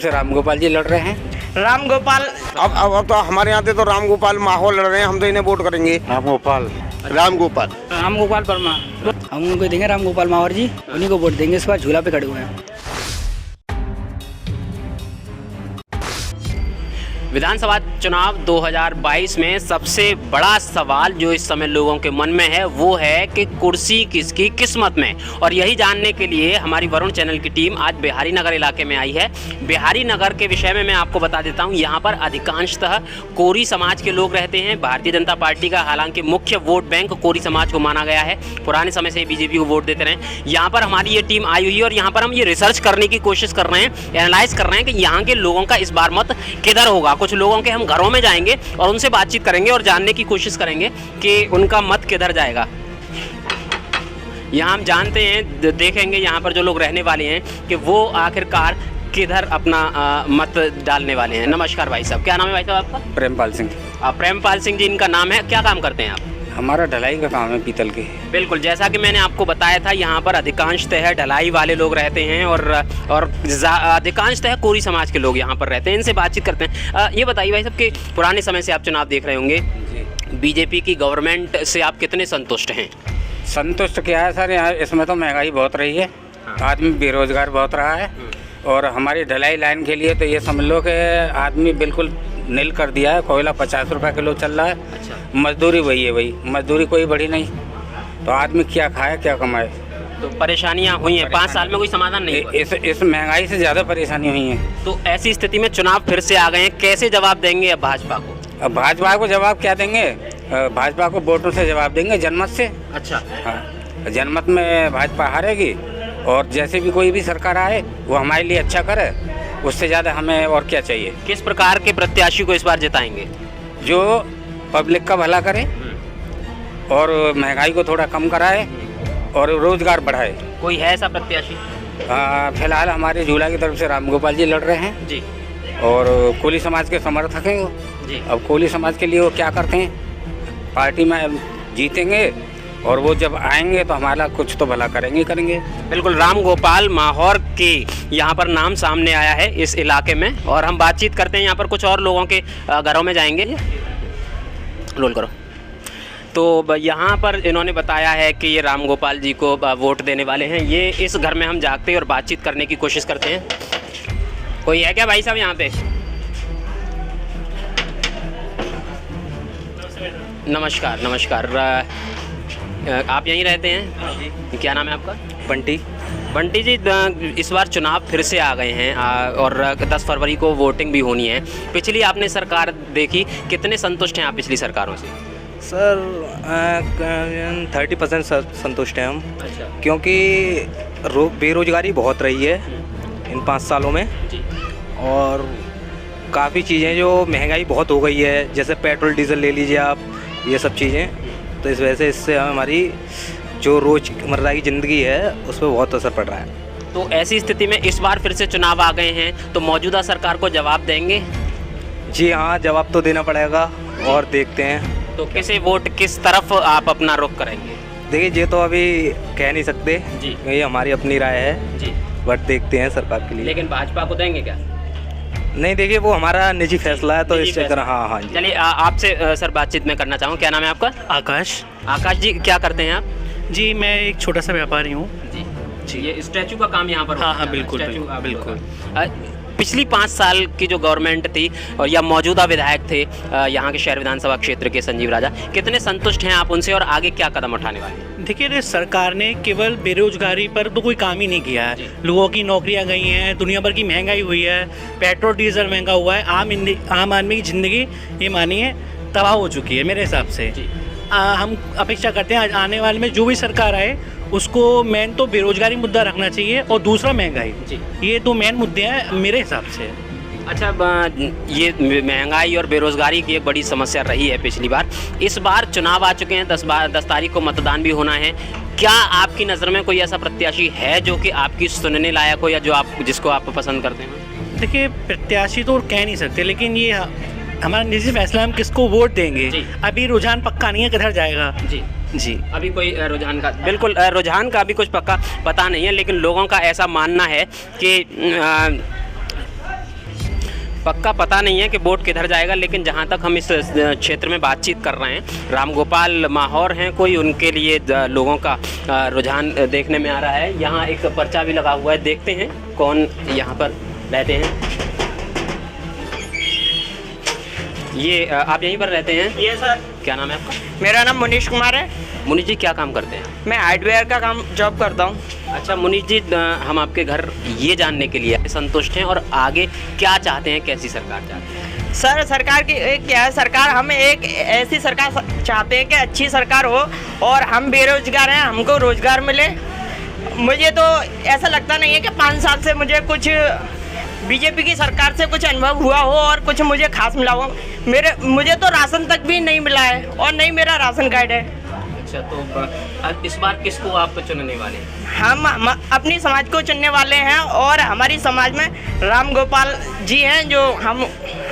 से राम गोपाल जी लड़ रहे हैं। राम गोपाल अब तो हमारे यहाँ तो राम गोपाल माहौल लड़ रहे हैं, हम तो इन्हें वोट करेंगे। राम गोपाल वर्मा हम उनको देंगे, राम गोपाल मावर जी, उन्हीं को वोट देंगे। इस बार झूला पे खड़े हुए हैं। विधानसभा चुनाव 2022 में सबसे बड़ा सवाल जो इस समय लोगों के मन में है वो है कि कुर्सी किसकी किस्मत में। और यही जानने के लिए हमारी वरुण चैनल की टीम आज बिहारी नगर इलाके में आई है। बिहारी नगर के विषय में मैं आपको बता देता हूं, यहाँ पर अधिकांशतः कोरी समाज के लोग रहते हैं। भारतीय जनता पार्टी का हालांकि मुख्य वोट बैंक कोरी समाज को माना गया है, पुराने समय से बीजेपी को वोट देते रहे। यहाँ पर हमारी ये टीम आई हुई है और यहाँ पर हम ये रिसर्च करने की कोशिश कर रहे हैं, एनालाइज कर रहे हैं कि यहाँ के लोगों का इस बार मत किधर होगा। कुछ लोगों के हम घरों में जाएंगे और उनसे बातचीत करेंगे और जानने की कोशिश करेंगे कि उनका मत किधर जाएगा। यहाँ हम जानते हैं, देखेंगे यहाँ पर जो लोग रहने वाले हैं कि वो आखिरकार किधर अपना मत डालने वाले हैं। नमस्कार भाई साहब, क्या नाम है भाई साहब आपका? प्रेमपाल सिंह। प्रेमपाल सिंह जी इनका नाम है। क्या काम करते हैं आप? हमारा ढलाई का काम है, पीतल के। बिल्कुल, जैसा कि मैंने आपको बताया था, यहाँ पर अधिकांशतः ढलाई वाले लोग रहते हैं और अधिकांशतः कोरी समाज के लोग यहाँ पर रहते हैं। इनसे बातचीत करते हैं। ये बताइए भाई साहब कि पुराने समय से आप चुनाव देख रहे होंगे, बीजेपी की गवर्नमेंट से आप कितने संतुष्ट हैं? संतुष्ट क्या है सर, यहाँ इसमें तो महंगाई बहुत रही है, आदमी बेरोजगार बहुत रहा है। और हमारी ढलाई लाइन के लिए तो ये समझ लो कि आदमी बिल्कुल नील कर दिया है। कोयला 50 रुपये किलो चल रहा है। अच्छा। मजदूरी वही है, वही मजदूरी कोई बढ़ी नहीं, तो आदमी क्या खाए क्या कमाए। तो परेशानियाँ हुई हैं, 5 साल में कोई समाधान नहीं हुआ। इस महंगाई से ज़्यादा परेशानी हुई है। तो ऐसी स्थिति में चुनाव फिर से आ गए हैं, कैसे जवाब देंगे अब भाजपा को? अब भाजपा को जवाब क्या देंगे? भाजपा को वोटों से जवाब देंगे, जनमत से। अच्छा। हाँ, जनमत में भाजपा हारेगी और जैसे भी कोई भी सरकार आए वो हमारे लिए अच्छा करे, उससे ज़्यादा हमें और क्या चाहिए। किस प्रकार के प्रत्याशी को इस बार जिताएंगे? जो पब्लिक का भला करे और महंगाई को थोड़ा कम कराए और रोजगार बढ़ाए। कोई है ऐसा प्रत्याशी? फिलहाल हमारे झूला की तरफ से राम गोपाल जी लड़ रहे हैं जी। और कोली समाज के समर्थक हैं वो जी। अब कोली समाज के लिए वो क्या करते हैं, पार्टी में जीतेंगे और वो जब आएंगे तो हमारा कुछ तो भला करेंगे करेंगे। बिल्कुल, राम गोपाल माहौर के यहाँ पर नाम सामने आया है इस इलाके में और हम बातचीत करते हैं। यहाँ पर कुछ और लोगों के घरों में जाएंगे। रोल करो। तो यहाँ पर इन्होंने बताया है कि ये राम गोपाल जी को वोट देने वाले हैं। ये इस घर में हम जागते हैं और बातचीत करने की कोशिश करते हैं। कोई है क्या भाई साहब यहाँ पे? नमस्कार नमस्कार। आप यहीं रहते हैं? क्या नाम है आपका? बंटी। बंटी जी, इस बार चुनाव फिर से आ गए हैं और 10 फरवरी को वोटिंग भी होनी है। पिछली आपने सरकार देखी, कितने संतुष्ट हैं आप पिछली सरकारों से? सर 30% संतुष्ट हैं हम। अच्छा। क्योंकि बेरोजगारी बहुत रही है इन 5 सालों में जी। और काफ़ी चीज़ें जो महंगाई बहुत हो गई है, जैसे पेट्रोल डीजल ले लीजिए आप, ये सब चीज़ें। तो इस वजह से इससे हमारी जो रोज़मर्रा की ज़िंदगी है उस पर बहुत असर पड़ रहा है। तो ऐसी स्थिति में इस बार फिर से चुनाव आ गए हैं तो मौजूदा सरकार को जवाब देंगे? जी हाँ, जवाब तो देना पड़ेगा और देखते हैं। तो किसे वोट, किस तरफ आप अपना रुख करेंगे? देखिए, ये तो अभी कह नहीं सकते जी। ये हमारी अपनी राय है जी। बट देखते हैं सरकार के लिए। लेकिन भाजपा को देंगे क्या? नहीं, देखिए वो हमारा निजी फैसला है, तो निजी इस चक्कर। फैसला। हाँ हाँ जी। चलिए, आपसे सर बातचीत में करना चाहूँ। क्या नाम है आपका? आकाश। आकाश जी, क्या करते हैं आप? जी, मैं एक छोटा सा व्यापारी हूँ। जी। ये स्टैचू का काम यहाँ पर हाँ होता हाँ, है? बिल्कुल स्टैचू आप बिल्कुल। लोग का। पिछली 5 साल की जो गवर्नमेंट थी और या मौजूदा विधायक थे यहाँ के शहर विधानसभा क्षेत्र के संजीव राजा, कितने संतुष्ट हैं आप उनसे और आगे क्या कदम उठाने वाले हैं? देखिए, सरकार ने केवल बेरोजगारी पर तो कोई काम ही नहीं किया है। लोगों की नौकरियां गई हैं, दुनिया भर की महंगाई हुई है, पेट्रोल डीजल महंगा हुआ है, आम आदमी की ज़िंदगी ये मानिए तबाह हो चुकी है मेरे हिसाब से। हम अपेक्षा करते हैं आने वाले में जो भी सरकार आए उसको मेन तो बेरोजगारी मुद्दा रखना चाहिए और दूसरा महंगाई। ये 2 मेन मुद्दे हैं मेरे हिसाब से। अच्छा, ये महंगाई और बेरोजगारी की एक बड़ी समस्या रही है पिछली बार। इस बार चुनाव आ चुके हैं, 10 तारीख को मतदान भी होना है। क्या आपकी नज़र में कोई ऐसा प्रत्याशी है जो कि आपकी सुनने लायक हो या जिसको आप पसंद करते हैं? देखिए, प्रत्याशी तो कह नहीं सकते, लेकिन ये हमारा निजी फैसला, हम किसको वोट देंगे। अभी रुझान पक्का नहीं है किधर जाएगा। जी। अभी कोई रुझान का, बिल्कुल रुझान का अभी कुछ पक्का पता नहीं है, लेकिन लोगों का ऐसा मानना है कि पक्का पता नहीं है कि वोट किधर जाएगा, लेकिन जहाँ तक हम इस क्षेत्र में बातचीत कर रहे हैं, रामगोपाल माहौर हैं कोई, उनके लिए लोगों का रुझान देखने में आ रहा है। यहाँ एक पर्चा भी लगा हुआ है, देखते हैं कौन यहाँ पर रहते हैं। ये आप यहीं पर रहते हैं? ये सर। क्या नाम है आपका? मेरा नाम मुनीश कुमार है। मुनीश जी क्या काम करते हैं? मैं हार्डवेयर का काम जॉब करता हूँ। अच्छा मुनीश जी, हम आपके घर ये जानने के लिए संतुष्ट हैं और आगे क्या चाहते हैं, कैसी सरकार चाहते हैं? सर सरकार की क्या है, सरकार हम एक ऐसी सरकार चाहते हैं कि अच्छी सरकार हो और हम बेरोजगार हैं, हमको रोजगार मिले। मुझे तो ऐसा लगता नहीं है कि 5 साल से मुझे कुछ बीजेपी की सरकार से कुछ अनुभव हुआ हो और कुछ मुझे खास मिला हो। मुझे तो राशन तक भी नहीं मिला है और नहीं मेरा राशन कार्ड है। अच्छा, तो इस बार किसको आप चुनने वाले हैं? हम अपनी समाज को चुनने वाले हैं और हमारी समाज में रामगोपाल जी हैं जो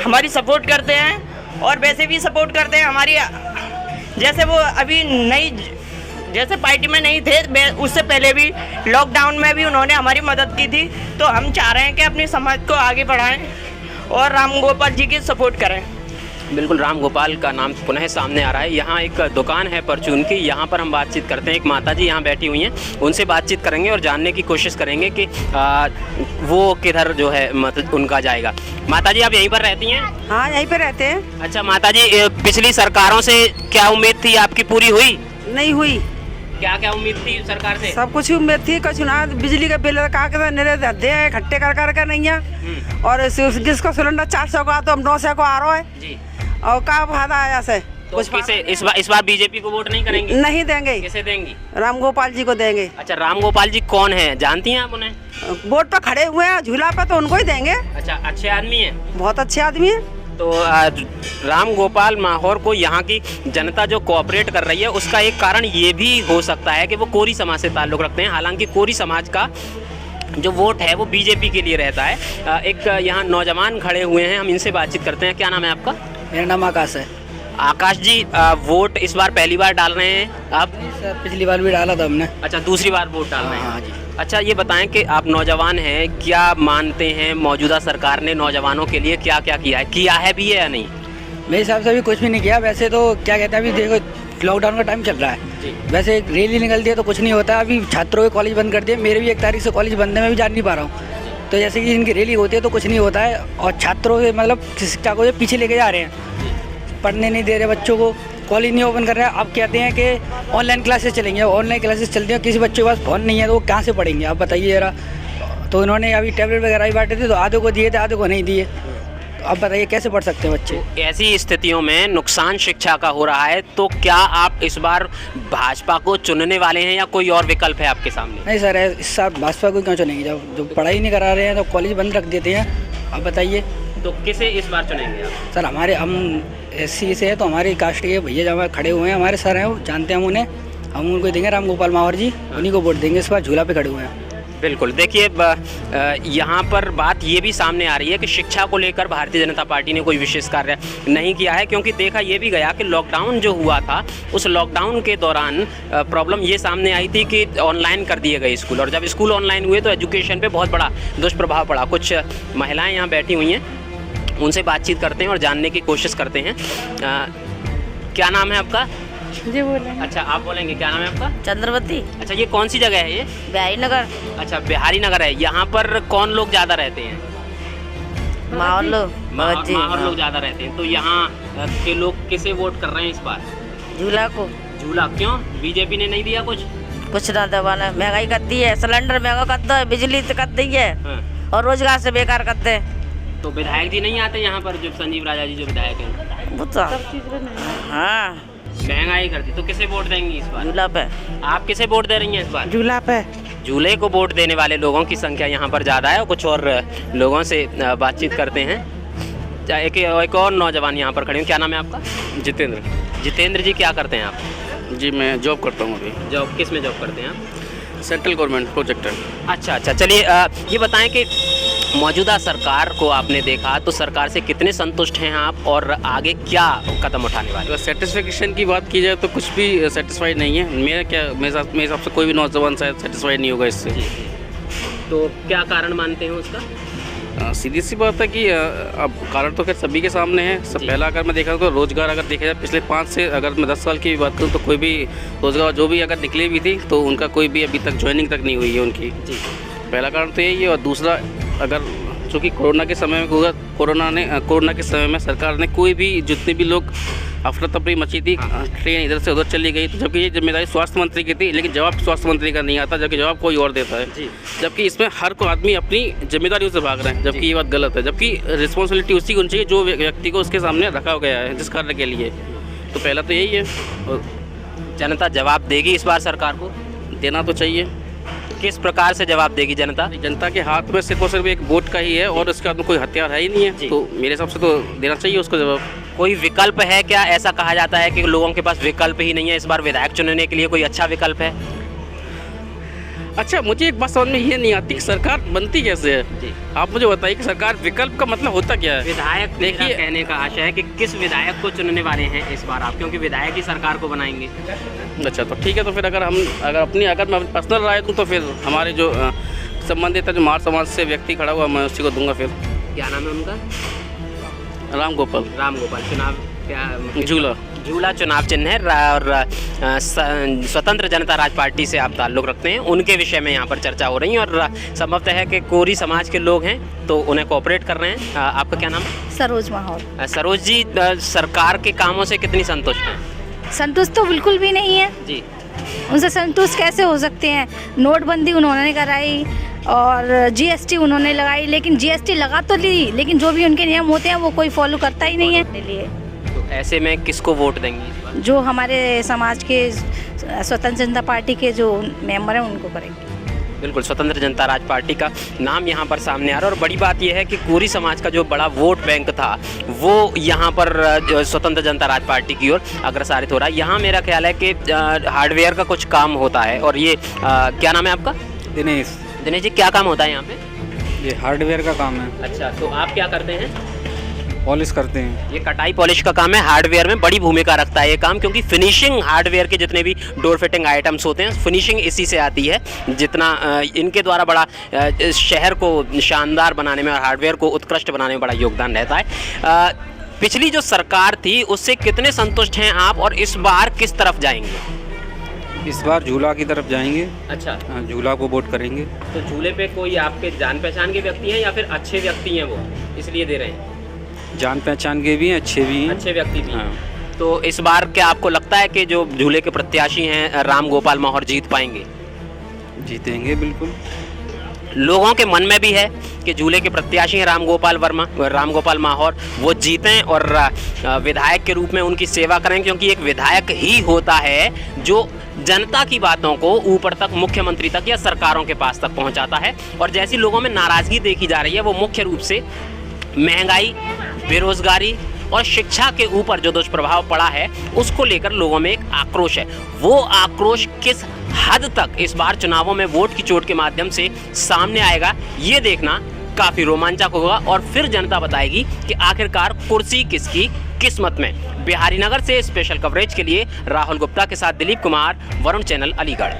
हमारी सपोर्ट करते हैं और वैसे भी सपोर्ट करते हैं हमारी। जैसे वो अभी नई जैसे पार्टी में नहीं थे, उससे पहले भी लॉकडाउन में भी उन्होंने हमारी मदद की थी। तो हम चाह रहे हैं कि अपनी समाज को आगे बढ़ाएं और रामगोपाल जी की सपोर्ट करें। बिल्कुल, रामगोपाल का नाम पुनः सामने आ रहा है। यहाँ एक दुकान है परचून की, यहाँ पर हम बातचीत करते हैं। एक माता जी यहाँ बैठी हुई हैं, उनसे बातचीत करेंगे और जानने की कोशिश करेंगे कि वो किधर जो है मतलब उनका जाएगा। माता जी आप यहीं पर रहती हैं? हाँ यहीं पर रहते हैं। अच्छा माता जी, पिछली सरकारों से क्या उम्मीद थी आपकी, पूरी हुई? नहीं हुई। क्या क्या उम्मीद थी सरकार से? सब कुछ उम्मीद थी, कुछ ना बिजली का बिल दे इकट्ठे कर नहीं है और जिसको सिलेंडर 400 का तो हम 900 को आ रहा है जी। और क्या फायदा है ऐसे? तो किसे इस बार बीजेपी को वोट नहीं करेंगे? नहीं देंगे। किसे देंगी? रामगोपाल जी को देंगे। अच्छा, रामगोपाल जी कौन है, जानती हैं आप उन्हें? वोट पर खड़े हुए हैं झूला पे, तो उनको ही देंगे। अच्छा, अच्छे आदमी है? बहुत अच्छे आदमी है। तो रामगोपाल माहौर को यहाँ की जनता जो कोऑपरेट कर रही है, उसका एक कारण ये भी हो सकता है कि वो कोरी समाज से ताल्लुक़ रखते हैं। हालांकि कोरी समाज का जो वोट है वो बीजेपी के लिए रहता है। एक यहाँ नौजवान खड़े हुए हैं, हम इनसे बातचीत करते हैं। क्या नाम है आपका? मेरा नाम आकाश है। आकाश जी, वोट इस बार पहली बार डाल रहे हैं आप? सर पिछली बार भी डाला था हमने। अच्छा, दूसरी बार वोट डाल रहे हैं? हाँ जी। अच्छा, ये बताएं कि आप नौजवान हैं, क्या मानते हैं मौजूदा सरकार ने नौजवानों के लिए क्या क्या किया है भी है या नहीं? मेरे हिसाब से अभी कुछ भी नहीं किया। वैसे तो क्या कहते हैं, अभी देखो लॉकडाउन का टाइम चल रहा है, वैसे रैली निकलती है तो कुछ नहीं होता। अभी छात्रों के कॉलेज बंद कर दिए, मेरे भी 1 तारीख से कॉलेज बंद है, मैं भी जा नहीं पा रहा हूँ। तो जैसे कि इनकी रैली होती है तो कुछ नहीं होता है और छात्रों के मतलब शिक्षा को पीछे लेके जा रहे हैं, पढ़ने नहीं दे रहे बच्चों को, कॉलेज नहीं ओपन कर रहे हैं। अब कहते हैं कि ऑनलाइन क्लासेस चलेंगे, ऑनलाइन क्लासेस चलती हैं, किसी बच्चे के पास फ़ोन नहीं है तो वो कहाँ से पढ़ेंगे, आप बताइए ज़रा। तो इन्होंने अभी टैबलेट वगैरह ही बांटे थे, तो आधे को दिए थे आधे को नहीं दिए। तो अब बताइए कैसे पढ़ सकते हैं बच्चे? ऐसी स्थितियों में नुकसान शिक्षा का हो रहा है, तो क्या आप इस बार भाजपा को चुनने वाले हैं या कोई और विकल्प है आपके सामने? नहीं सर, इस साल भाजपा को क्यों चुनेंगे जब जो पढ़ाई नहीं करा रहे हैं, तो कॉलेज बंद रख देते हैं। अब बताइए तो किसे इस बार चुनेंगे आप? सर हम SC से है, तो हमारे कास्ट के भैया जब खड़े हुए हैं, हमारे सर हैं, वो जानते हैं हम उन्हें, हम उनको देंगे रामगोपाल माहौर जी, उन्हीं को वोट देंगे। इस बार झूला पे खड़े हुए हैं। बिल्कुल, देखिए यहाँ पर बात ये भी सामने आ रही है कि शिक्षा को लेकर भारतीय जनता पार्टी ने कोई विशेष कार्य नहीं किया है, क्योंकि देखा ये भी गया कि लॉकडाउन जो हुआ था, उस लॉकडाउन के दौरान प्रॉब्लम ये सामने आई थी कि ऑनलाइन कर दिए गए स्कूल, और जब स्कूल ऑनलाइन हुए तो एजुकेशन पे बहुत बड़ा दुष्प्रभाव पड़ा। कुछ महिलाएँ यहाँ बैठी हुई हैं, उनसे बातचीत करते हैं और जानने की कोशिश करते हैं। क्या नाम है आपका? जी बोले। अच्छा, आप बोलेंगे, क्या नाम है आपका? चंद्रवती। अच्छा, ये कौन सी जगह है ये? बिहारी नगर। अच्छा, बिहारी नगर है। यहाँ पर कौन लोग ज़्यादा रहते हैं? माहौर लोग ज़्यादा रहते हैं। तो यहाँ के लोग किसे वोट कर रहे हैं इस बार? झूला को। झूला क्यों? बीजेपी ने नहीं दिया कुछ ना दबाना, महंगाई कर दी है, सिलेंडर महंगा कर दो, बिजली तो कर दी है और रोजगार से बेकार कर दे। तो विधायक जी नहीं आते यहाँ पर, जो संजीव राजा जी जो विधायक हैं? वो तो हाँ महंगाई कर दी, तो किसे वोट देंगी इस बार? झूला पे। आप किसे वोट दे रही हैं इस बार? झूला पे। झूले को वोट देने वाले लोगों की संख्या यहाँ पर ज़्यादा है। और कुछ और लोगों से बातचीत करते हैं। एक और नौजवान यहाँ पर खड़े हैं। क्या नाम है आपका? जितेंद्र। जितेंद्र जी, क्या करते हैं आप? जी मैं जॉब करता हूँ अभी। जॉब किस में जॉब करते हैं आप? Central government projector. अच्छा, चलिए ये बताएं कि मौजूदा सरकार को आपने देखा तो सरकार से कितने संतुष्ट हैं आप और आगे क्या कदम उठाने वाले? अगर सेटिस्फेक्शन की बात की जाए तो कुछ भी सेटिस्फाइड नहीं है। मेरे हिसाब से कोई भी नौजवान शायद सेटिस्फाइड नहीं होगा इससे। तो क्या कारण मानते हैं उसका? सीधी सी बात है कि अब कारण तो खैर सभी के सामने है। सब पहला अगर मैं देखा तो रोज़गार अगर देखा जाए पिछले 5 से अगर मैं 10 साल की भी बात करूँ तो कोई भी रोज़गार जो भी अगर निकली भी थी तो उनका कोई भी अभी तक ज्वाइनिंग तक नहीं हुई है उनकी। पहला कारण तो यही है। और दूसरा, अगर चूँकि कोरोना के समय में कोरोना के समय में सरकार ने कोई भी जितने भी लोग अफरा तफरी मची थी, ट्रेन इधर से उधर चली गई, तो जबकि ये जिम्मेदारी स्वास्थ्य मंत्री की थी, लेकिन जवाब स्वास्थ्य मंत्री का नहीं आता, जबकि जवाब कोई और देता है। जबकि इसमें हर कोई आदमी अपनी जिम्मेदारियों से भाग रहे हैं, जबकि ये बात गलत है। जबकि रिस्पॉन्सिबिलिटी उसी को होनी चाहिए जो व्यक्ति को उसके सामने रखा गया है जिस कार्य के लिए। तो पहला तो यही है। और जनता जवाब देगी इस बार सरकार को? देना तो चाहिए। किस प्रकार से जवाब देगी जनता? जनता के हाथ में सिर्फ और सिर्फ एक वोट का ही है और उसके हाथ में कोई हथियार है ही नहीं है, तो मेरे हिसाब से तो देना चाहिए उसको जवाब। कोई विकल्प है क्या? ऐसा कहा जाता है कि लोगों के पास विकल्प ही नहीं है। इस बार विधायक चुनने के लिए कोई अच्छा विकल्प है? अच्छा, मुझे एक बात समझ में ये नहीं आती कि सरकार बनती कैसे है। आप मुझे बताइए कि सरकार विकल्प का मतलब होता क्या है? विधायक, देखिए कहने का आशय है कि किस विधायक को चुनने वाले हैं इस बार आप, क्योंकि विधायक ही सरकार को बनाएंगे। अच्छा, तो ठीक है। तो फिर अगर मैं पर्सनल राय दूँ तो फिर हमारे जो संबंधित है, जो मार समाज से व्यक्ति खड़ा हुआ, मैं उसी को दूंगा। फिर क्या नाम है उनका? राम गोपाल। चुनाव क्या? झूला चुनाव चिन्ह है और स्वतंत्र जनता राज पार्टी से आप ताल्लुक़ रखते हैं, उनके विषय में यहाँ पर चर्चा हो रही है। और संभवतः है कि कोरी समाज के लोग हैं तो उन्हें कोऑपरेट कर रहे हैं। आपका क्या नाम है? सरोज माहौल। सरोज जी, सरकार के कामों से कितनी संतुष्ट हैं? संतुष्ट तो बिल्कुल भी नहीं है जी। उनसे संतुष्ट कैसे हो सकते हैं? नोटबंदी उन्होंने कराई और जीएसटी उन्होंने लगाई, लेकिन जीएसटी लगा तो ली, लेकिन जो भी उनके नियम होते हैं वो कोई फॉलो करता ही नहीं है। लिए तो ऐसे में किसको वोट देंगी? जो हमारे समाज के स्वतंत्र जनता पार्टी के जो मेंबर हैं उनको करेंगे। बिल्कुल, स्वतंत्र जनता राज पार्टी का नाम यहाँ पर सामने आ रहा है। और बड़ी बात यह है कि कोरी समाज का जो बड़ा वोट बैंक था वो यहाँ पर स्वतंत्र जनता राज पार्टी की ओर अग्रसारित हो रहा है। यहाँ मेरा ख्याल है कि हार्डवेयर का कुछ काम होता है। और ये क्या नाम है आपका? दिनेश जी, क्या काम होता है यहाँ पे? ये हार्डवेयर का काम है। अच्छा, तो आप क्या करते हैं? पॉलिश करते हैं। ये कटाई पॉलिश का काम है। हार्डवेयर में बड़ी भूमिका रखता है ये काम, क्योंकि फिनिशिंग हार्डवेयर के जितने भी डोर फिटिंग आइटम्स होते हैं, फिनिशिंग इसी से आती है। जितना इनके द्वारा बड़ा शहर को शानदार बनाने में और हार्डवेयर को उत्कृष्ट बनाने में बड़ा योगदान रहता है। पिछली जो सरकार थी उससे कितने संतुष्ट हैं आप, और इस बार किस तरफ जाएंगे? इस बार झूला की तरफ जाएंगे। अच्छा, झूला को वोट करेंगे। तो झूले पे कोई आपके जान पहचान के व्यक्ति हैं या फिर अच्छे व्यक्ति हैं वो इसलिए दे रहे हैं? जान पहचान के भी हैं, अच्छे भी हैं। अच्छे व्यक्ति भी हैं। तो इस बार क्या आपको लगता है कि जो झूले के प्रत्याशी हैं राम गोपाल माहौर जीत पाएंगे? जीतेंगे बिल्कुल। लोगों के मन में भी है कि झूले के प्रत्याशी हैं राम गोपाल माहौर, वो जीतें और विधायक के रूप में उनकी सेवा करें, क्योंकि एक विधायक ही होता है जो जनता की बातों को ऊपर तक, मुख्यमंत्री तक या सरकारों के पास तक पहुंचाता है। और जैसी लोगों में नाराजगी देखी जा रही है वो मुख्य रूप से महंगाई, बेरोजगारी और शिक्षा के ऊपर जो दुष्प्रभाव पड़ा है उसको लेकर लोगों में एक आक्रोश है। वो आक्रोश किस हद तक इस बार चुनावों में वोट की चोट के माध्यम से सामने आएगा, ये देखना काफ़ी रोमांचक होगा। और फिर जनता बताएगी कि आखिरकार कुर्सी किसकी किस्मत में। बिहारी नगर से स्पेशल कवरेज के लिए राहुल गुप्ता के साथ दिलीप कुमार, वरुण चैनल, अलीगढ़।